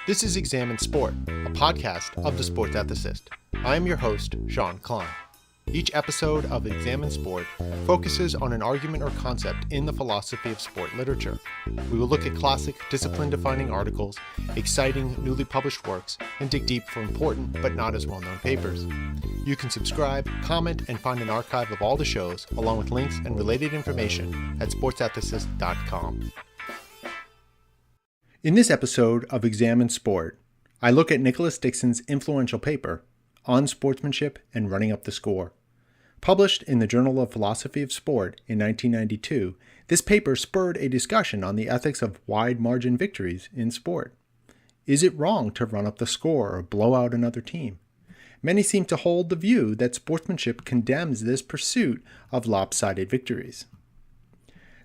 This is Examine Sport, a podcast of the Sports Ethicist. I am your host, Sean Klein. Each episode of Examine Sport focuses on an argument or concept in the philosophy of sport literature. We will look at classic, discipline-defining articles, exciting, newly published works, and dig deep for important but not as well-known papers. You can subscribe, comment, and find an archive of all the shows, along with links and related information at sportsethicist.com. In this episode of Examine Sport, I look at Nicholas Dixon's influential paper on sportsmanship and running up the score. Published in the Journal of Philosophy of Sport in 1992, this paper spurred a discussion on the ethics of wide margin victories in sport. Is it wrong to run up the score or blow out another team? Many seem to hold the view that sportsmanship condemns this pursuit of lopsided victories.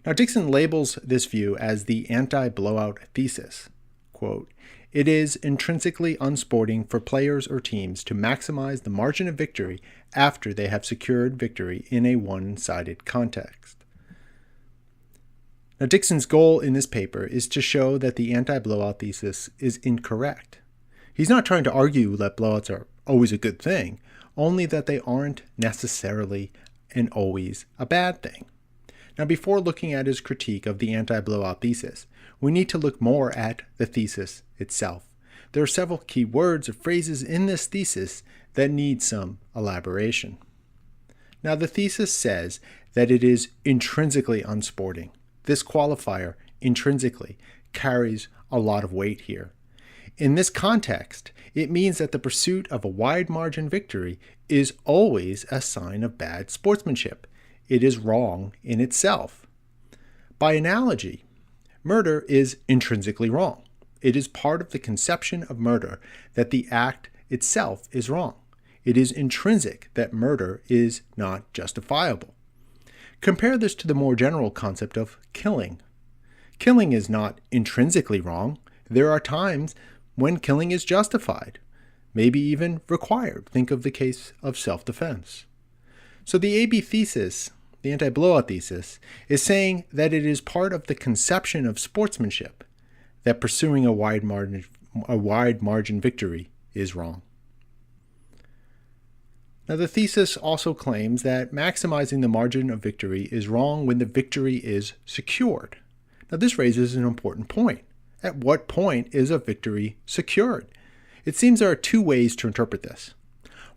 Now, Dixon labels this view as the Anti-Blowout Thesis. Quote, "It is intrinsically unsporting for players or teams to maximize the margin of victory after they have secured victory in a one-sided context." Now, Dixon's goal in this paper is to show that the anti-blowout thesis is incorrect. He's not trying to argue that blowouts are always a good thing, only that they aren't necessarily and always a bad thing. Now, before looking at his critique of the anti-blowout thesis, we need to look more at the thesis itself. There are several key words or phrases in this thesis that need some elaboration. Now, the thesis says that it is intrinsically unsporting. This qualifier, intrinsically, carries a lot of weight here. In this context, it means that the pursuit of a wide margin victory is always a sign of bad sportsmanship. It is wrong in itself. By analogy, murder is intrinsically wrong. It is part of the conception of murder that the act itself is wrong. It is intrinsic that murder is not justifiable. Compare this to the more general concept of killing. Killing is not intrinsically wrong. There are times when killing is justified, maybe even required. Think of the case of self-defense. So the AB thesis, the anti-blowout thesis, is saying that it is part of the conception of sportsmanship that pursuing a wide margin victory is wrong. Now, the thesis also claims that maximizing the margin of victory is wrong when the victory is secured. Now, this raises an important point. At what point is a victory secured? It seems there are two ways to interpret this.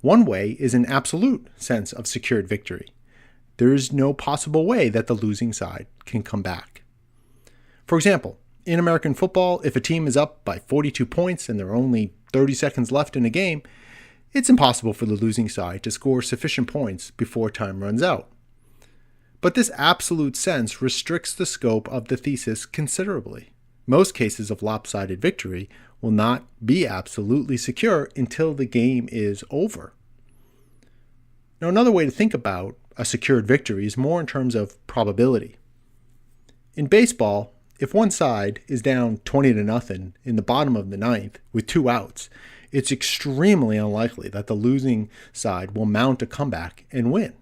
One way is an absolute sense of secured victory. There is no possible way that the losing side can come back. For example, in American football, if a team is up by 42 points and there are only 30 seconds left in a game, it's impossible for the losing side to score sufficient points before time runs out. But this absolute sense restricts the scope of the thesis considerably. Most cases of lopsided victory will not be absolutely secure until the game is over. Now, another way to think about a secured victory is more in terms of probability. In baseball, if one side is down 20-0 in the bottom of the ninth with 2 outs, it's extremely unlikely that the losing side will mount a comeback and win.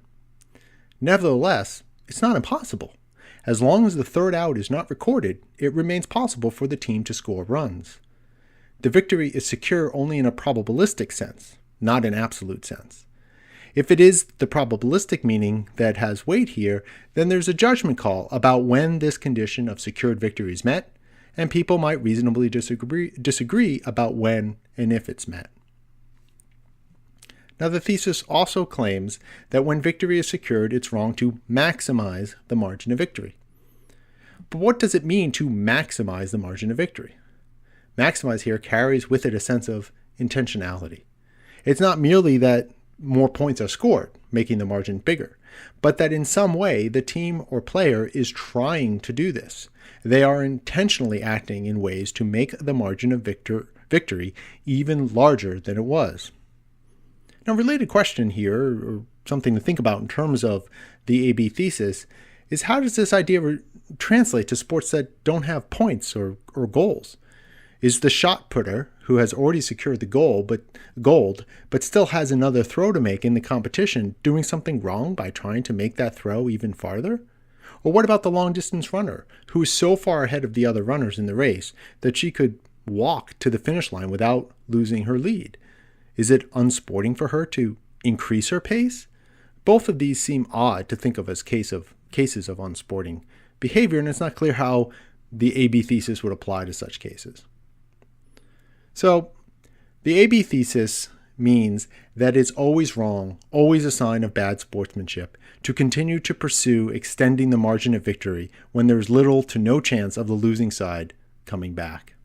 Nevertheless, it's not impossible. As long as the third out is not recorded, it remains possible for the team to score runs. The victory is secure only in a probabilistic sense, not an absolute sense. If it is the probabilistic meaning that has weight here, then there's a judgment call about when this condition of secured victory is met, and people might reasonably disagree about when and if it's met. Now, the thesis also claims that when victory is secured, it's wrong to maximize the margin of victory. But what does it mean to maximize the margin of victory? Maximize here carries with it a sense of intentionality. It's not merely that more points are scored, making the margin bigger, but that in some way the team or player is trying to do this. They are intentionally acting in ways to make the margin of victory even larger than it was. Now, a related question here, or something to think about in terms of the AB thesis, is how does this idea translate to sports that don't have points or goals? Is the shot putter, who has already secured the gold, but still has another throw to make in the competition, doing something wrong by trying to make that throw even farther? Or what about the long-distance runner, who is so far ahead of the other runners in the race that she could walk to the finish line without losing her lead? Is it unsporting for her to increase her pace? Both of these seem odd to think of as cases of unsporting behavior, and it's not clear how the AB thesis would apply to such cases. So the AB thesis means that it's always wrong, always a sign of bad sportsmanship, to continue to pursue extending the margin of victory when there's little to no chance of the losing side coming back.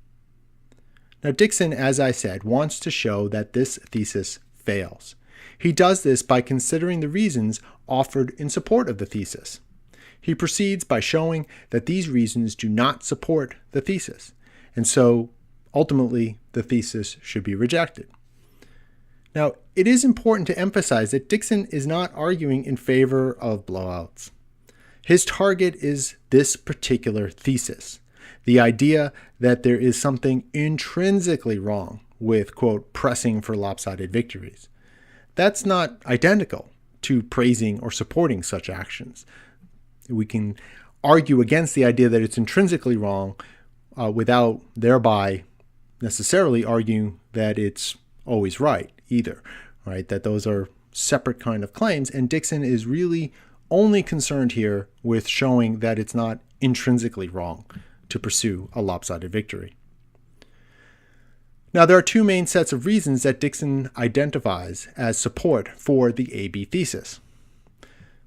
Now, Dixon, as I said, wants to show that this thesis fails. He does this by considering the reasons offered in support of the thesis. He proceeds by showing that these reasons do not support the thesis, and so ultimately the thesis should be rejected. Now, it is important to emphasize that Dixon is not arguing in favor of blowouts. His target is this particular thesis, the idea that there is something intrinsically wrong with, quote, pressing for lopsided victories. That's not identical to praising or supporting such actions. We can argue against the idea that it's intrinsically wrong without thereby necessarily arguing that it's always right either, right? That those are separate kind of claims, and Dixon is really only concerned here with showing that it's not intrinsically wrong to pursue a lopsided victory. Now, there are two main sets of reasons that Dixon identifies as support for the AB thesis.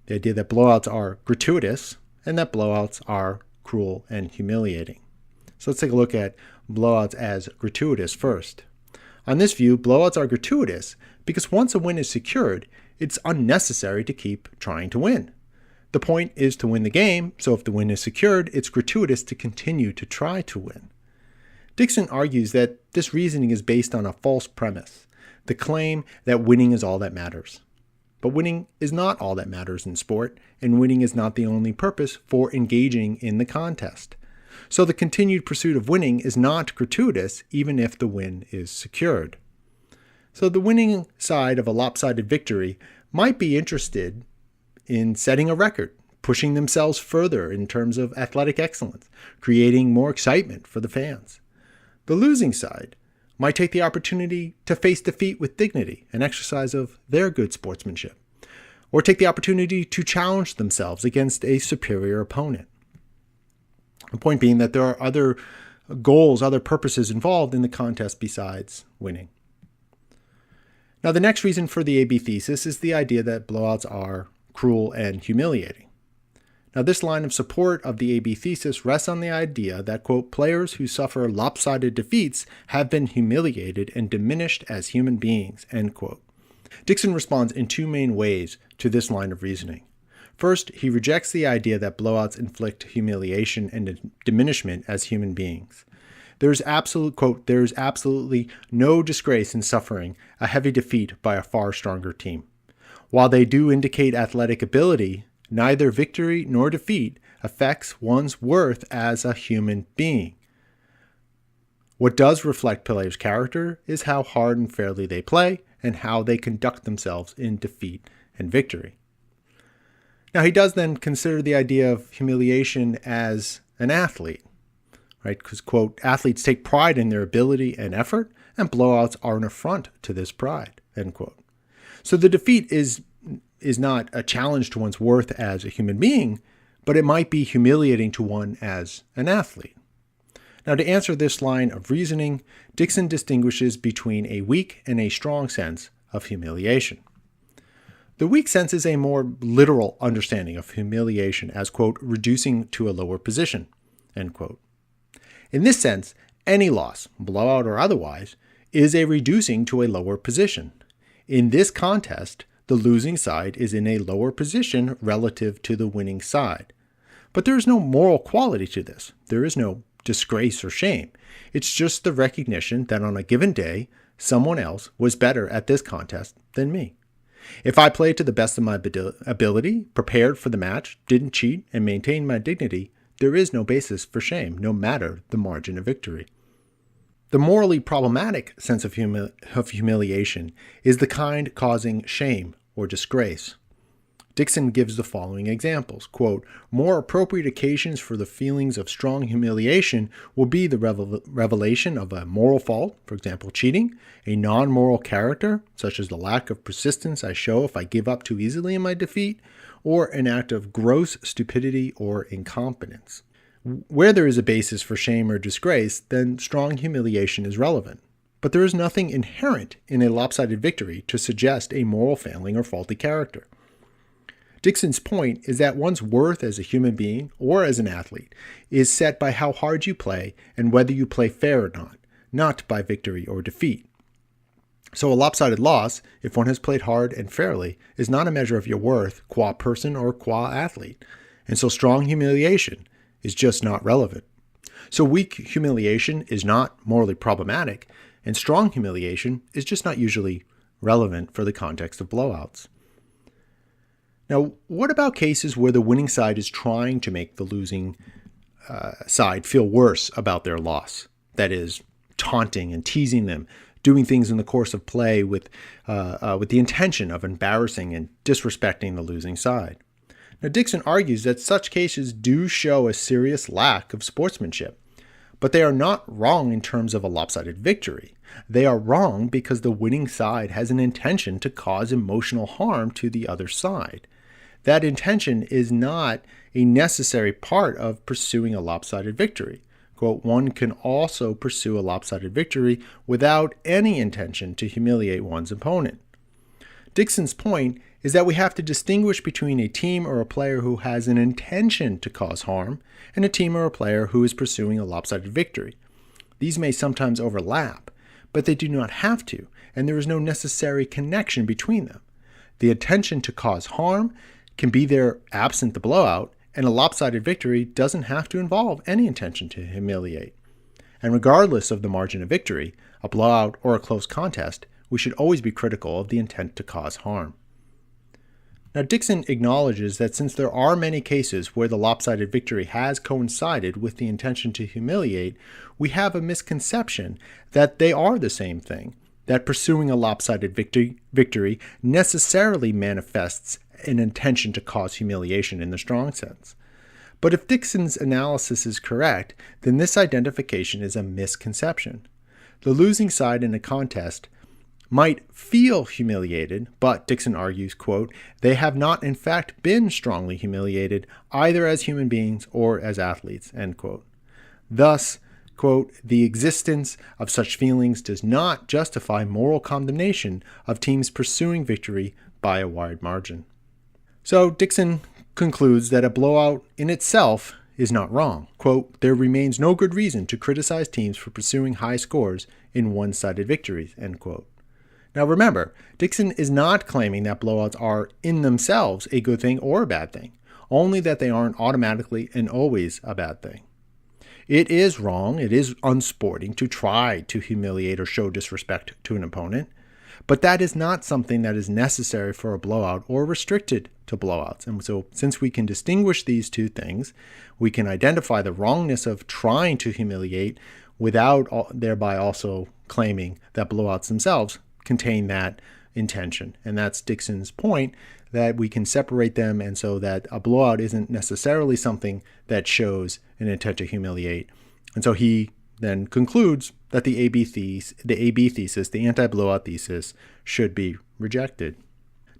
The idea that blowouts are gratuitous and that blowouts are cruel and humiliating. So let's take a look at blowouts as gratuitous first. On this view, blowouts are gratuitous because once a win is secured, it's unnecessary to keep trying to win. The point is to win the game, so if the win is secured, it's gratuitous to continue to try to win. Dixon argues that this reasoning is based on a false premise, the claim that winning is all that matters. But winning is not all that matters in sport, and winning is not the only purpose for engaging in the contest. So the continued pursuit of winning is not gratuitous even if the win is secured. So the winning side of a lopsided victory might be interested in setting a record, pushing themselves further in terms of athletic excellence, creating more excitement for the fans. The losing side might take the opportunity to face defeat with dignity, an exercise of their good sportsmanship, or take the opportunity to challenge themselves against a superior opponent. The point being that there are other goals, other purposes involved in the contest besides winning. Now, the next reason for the AB thesis is the idea that blowouts are cruel and humiliating. Now, this line of support of the AB thesis rests on the idea that, quote, players who suffer lopsided defeats have been humiliated and diminished as human beings, end quote. Dixon responds in two main ways to this line of reasoning. First, he rejects the idea that blowouts inflict humiliation and diminishment as human beings. There is absolutely no disgrace in suffering a heavy defeat by a far stronger team. While they do indicate athletic ability, neither victory nor defeat affects one's worth as a human being. What does reflect players' character is how hard and fairly they play and how they conduct themselves in defeat and victory. Now, he does then consider the idea of humiliation as an athlete, right? Because, quote, athletes take pride in their ability and effort, and blowouts are an affront to this pride, end quote. So the defeat is not a challenge to one's worth as a human being, but it might be humiliating to one as an athlete. Now, to answer this line of reasoning, Dixon distinguishes between a weak and a strong sense of humiliation. The weak sense is a more literal understanding of humiliation as, quote, reducing to a lower position, end quote. In this sense, any loss, blowout or otherwise, is a reducing to a lower position. In this contest, the losing side is in a lower position relative to the winning side. But there is no moral quality to this. There is no disgrace or shame. It's just the recognition that on a given day, someone else was better at this contest than me. If I played to the best of my ability, prepared for the match, didn't cheat, and maintained my dignity, there is no basis for shame, no matter the margin of victory. The morally problematic sense of humiliation is the kind causing shame or disgrace. Dixon gives the following examples, quote, "More appropriate occasions for the feelings of strong humiliation will be the revelation of a moral fault, for example, cheating, a non-moral character, such as the lack of persistence I show if I give up too easily in my defeat, or an act of gross stupidity or incompetence." Where there is a basis for shame or disgrace, then strong humiliation is relevant. But there is nothing inherent in a lopsided victory to suggest a moral failing or faulty character. Dixon's point is that one's worth as a human being or as an athlete is set by how hard you play and whether you play fair or not by victory or defeat. So a lopsided loss, if one has played hard and fairly, is not a measure of your worth qua person or qua athlete. And so strong humiliation is just not relevant. So weak humiliation is not morally problematic, and strong humiliation is just not usually relevant for the context of blowouts. Now, what about cases where the winning side is trying to make the losing side feel worse about their loss? That is, taunting and teasing them, doing things in the course of play with the intention of embarrassing and disrespecting the losing side. Now, Dixon argues that such cases do show a serious lack of sportsmanship, but they are not wrong in terms of a lopsided victory. They are wrong because the winning side has an intention to cause emotional harm to the other side. That intention is not a necessary part of pursuing a lopsided victory. Quote, "One can also pursue a lopsided victory without any intention to humiliate one's opponent." Dixon's point is that we have to distinguish between a team or a player who has an intention to cause harm and a team or a player who is pursuing a lopsided victory. These may sometimes overlap, but they do not have to, and there is no necessary connection between them. The intention to cause harm can be there absent the blowout, and a lopsided victory doesn't have to involve any intention to humiliate. And regardless of the margin of victory, a blowout or a close contest, we should always be critical of the intent to cause harm. Now, Dixon acknowledges that since there are many cases where the lopsided victory has coincided with the intention to humiliate, we have a misconception that they are the same thing, that pursuing a lopsided victory necessarily manifests an intention to cause humiliation in the strong sense. But if Dixon's analysis is correct, then this identification is a misconception. The losing side in a contest might feel humiliated, but, Dixon argues, quote, "They have not in fact been strongly humiliated either as human beings or as athletes," end quote. Thus, quote, "The existence of such feelings does not justify moral condemnation of teams pursuing victory by a wide margin." So Dixon concludes that a blowout in itself is not wrong. Quote, "There remains no good reason to criticize teams for pursuing high scores in one-sided victories," end quote. Now remember, Dixon is not claiming that blowouts are in themselves a good thing or a bad thing, only that they aren't automatically and always a bad thing. It is wrong, it is unsporting to try to humiliate or show disrespect to an opponent, but that is not something that is necessary for a blowout or restricted to blowouts. And so since we can distinguish these two things, we can identify the wrongness of trying to humiliate without thereby also claiming that blowouts themselves contain that intention. And that's Dixon's point, that we can separate them, and so that a blowout isn't necessarily something that shows an intent to humiliate. And so he then concludes that the AB thesis, the anti-blowout thesis, should be rejected.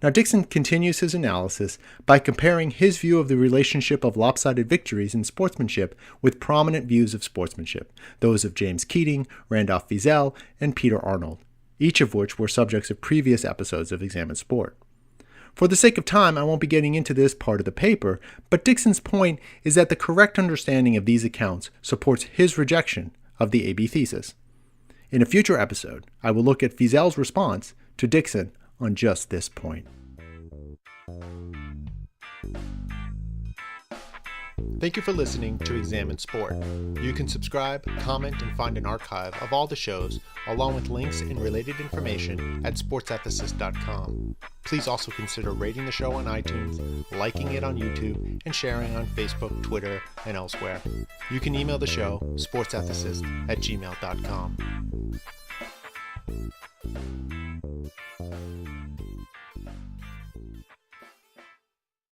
Now, Dixon continues his analysis by comparing his view of the relationship of lopsided victories in sportsmanship with prominent views of sportsmanship, those of James Keating, Randolph Fiesel, and Peter Arnold, each of which were subjects of previous episodes of Examine Sport. For the sake of time, I won't be getting into this part of the paper, but Dixon's point is that the correct understanding of these accounts supports his rejection of the AB thesis. In a future episode, I will look at Fiesel's response to Dixon on just this point. Thank you for listening to Examine Sport. You can subscribe, comment, and find an archive of all the shows, along with links and related information at sportsethicist.com. Please also consider rating the show on iTunes, liking it on YouTube, and sharing on Facebook, Twitter, and elsewhere. You can email the show, sportsethicist@gmail.com.